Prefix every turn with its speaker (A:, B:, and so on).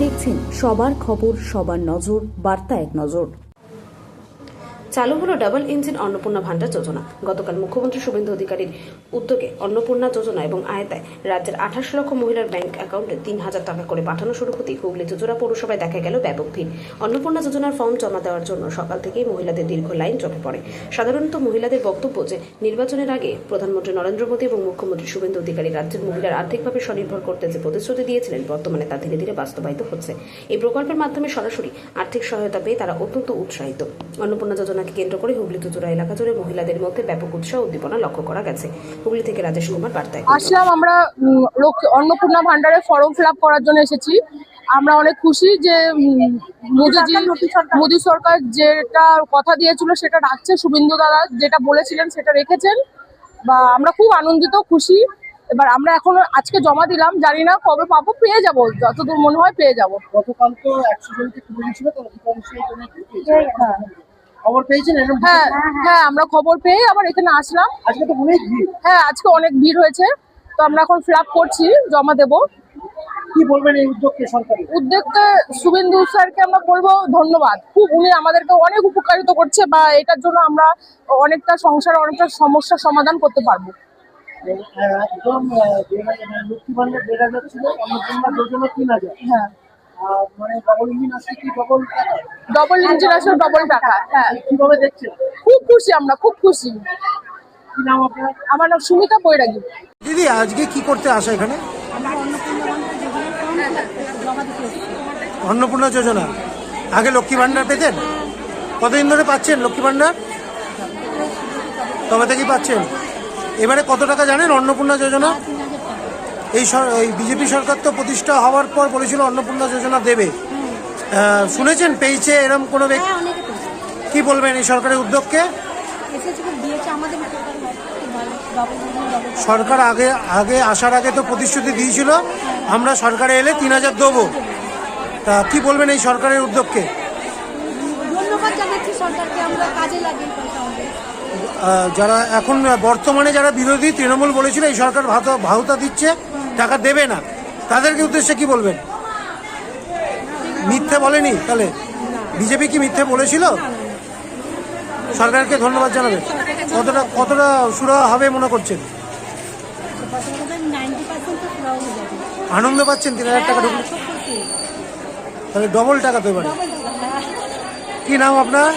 A: দেখছেন সবার খবর, সবার নজর, বার্তা এক নজর। চালু হলো ডাবল ইঞ্জিন অন্নপূর্ণা ভান্ডার যোজনা। গতকাল মুখ্যমন্ত্রী শুভেন্দু অধিকারীর উদ্যোগে অন্নপূর্ণা যোজনা এবং আয়তায় রাজ্যের 28 লক্ষ মহিলার ব্যাংক অ্যাকাউন্টে 3,000 টাকা করে পাঠানো শুরু হতেই হুগলি চুঁচুড়া পৌরসভায় দেখা গেল ব্যাপক ভিড়। অন্নপূর্ণা যোজনার ফর্ম জমা দেওয়ার জন্য সকাল থেকেই মহিলাদের দীর্ঘ লাইন চোখে পড়ে। সাধারণত মহিলাদের বক্তব্য যে নির্বাচনের আগে প্রধানমন্ত্রী নরেন্দ্র মোদী এবং মুখ্যমন্ত্রী শুভেন্দু অধিকারী রাজ্যের মহিলার আর্থিকভাবে স্বনির্ভর করতে যে প্রতিশ্রুতি দিয়েছিলেন, বর্তমানে তা ধীরে ধীরে বাস্তবায়িত হচ্ছে। এই প্রকল্পের মাধ্যমে সরাসরি আর্থিক সহায়তা পেয়ে তারা অত্যন্ত উৎসাহিত। অন্নপূর্ণা যোজনাকে কেন্দ্র করে হুগলি চুঁচুড়া এলাকা জুড়ে মহিলাদের মধ্যে ব্যাপক উৎসাহ উদ্দীপনা লক্ষ্য করা গেছে। হুগলি থেকে রাজেশ কুমার বার্তায়।
B: আসলাম আমরা অন্নপূর্ণা ভান্ডারের ফর্ম ফিল আপ করার জন্য এসেছি। আমরা অনেক খুশি যে মোদী সরকার যেটা কথা দিয়েছিল সেটা রাখছে। শুভেন্দু দাদা যেটা বলেছিলেন সেটা রেখেছেন, বা আমরা খুব আনন্দিত, খুশি। এবার আমরা এখন আজকে জমা দিলাম, জানি না কবে পাবো, পেয়ে যাবো, যতদূর মনে হয় পেয়ে যাবো।
C: গতকাল তো 100 জনকে তুলে দিয়েছিল, তো খবর পেয়েছেন?
B: হ্যাঁ হ্যাঁ, আমরা খবর পেয়ে আবার এখানে আসলাম।
C: আজকে তো অনেক ভিড়।
B: হ্যাঁ, আজকে অনেক ভিড় হয়েছে, তো আমরা এখন ফিল আপ করছি, জমা দেবো।
C: কি বলবেন এই উদ্যোগকে, সরকারি
B: উদ্যোগকে শুভেন্দু স্যারকে আমরা বলবো ধন্যবাদ। খুব উনি আমাদেরকে অনেক উপকারিত করছে, বা এটার জন্য আমরা অনেকটা সংসারে অনেকটা সমস্যার সমাধান করতে পারবো।
C: একদম লক্ষ্মী ভান্ডার 1,000 ছিল, অন্নপূর্ণা যোজনা 3,000।
B: হ্যাঁ,
C: মানে ডবল ইঞ্জিন আসছে, কি ডবল টাকা?
B: ডবল ইঞ্জিন আসলে ডবল টাকা। হ্যাঁ,
C: কিভাবে দেখছেন?
B: খুব খুশি, আমরা খুব খুশি।
C: কি নাম আপনার?
B: আমার নাম সুমিতা বৈরাগী।
C: দিদি, আজকে কি করতে আসা এখানে? অন্নপূর্ণা যোজনা আগে লক্ষ্মী ভান্ডার পেতেন? কতদিন ধরে পাচ্ছেন লক্ষ্মী ভান্ডার? তবে থেকেই পাচ্ছেন। এবারে কত টাকা জানেন অন্নপূর্ণা যোজনা? এই বিজেপি সরকার তো প্রতিষ্ঠা হওয়ার পর বলেছিল অন্নপূর্ণা যোজনা দেবে। শুনেছেন পেয়েছে এরকম কোনো ব্যক্তি? কি বলবেন এই সরকারের উদ্যোগকে? সরকার আগে আসার আগে তো প্রতিশ্রুতি দিয়েছিল আমরা সরকারে এলে 3,000 দেবো। তা কি বলবেন এই সরকারের উদ্যোগকে?
D: ধন্যবাদ জানাচ্ছি সরকারকে, আমরা কাজে লাগিয়ে
C: যারা এখন বর্তমানে যারা বিরোধী, তৃণমূল বলেছিল এই সরকার ভাউতা দিচ্ছে, টাকা দেবে না, তাদেরকে উদ্দেশ্যে কি বলবেন? মিথ্যে বলেনি? তাহলে বিজেপি কি মিথ্যে বলেছিল? সরকারকে ধন্যবাদ জানাবেন। কতটা সুরাহা হবে মনে করছেন? আনন্দ পাচ্ছেন 3,000 টাকা ঢুকলে? তাহলে ডবল টাকা তো এবারে। কি নাম আপনার?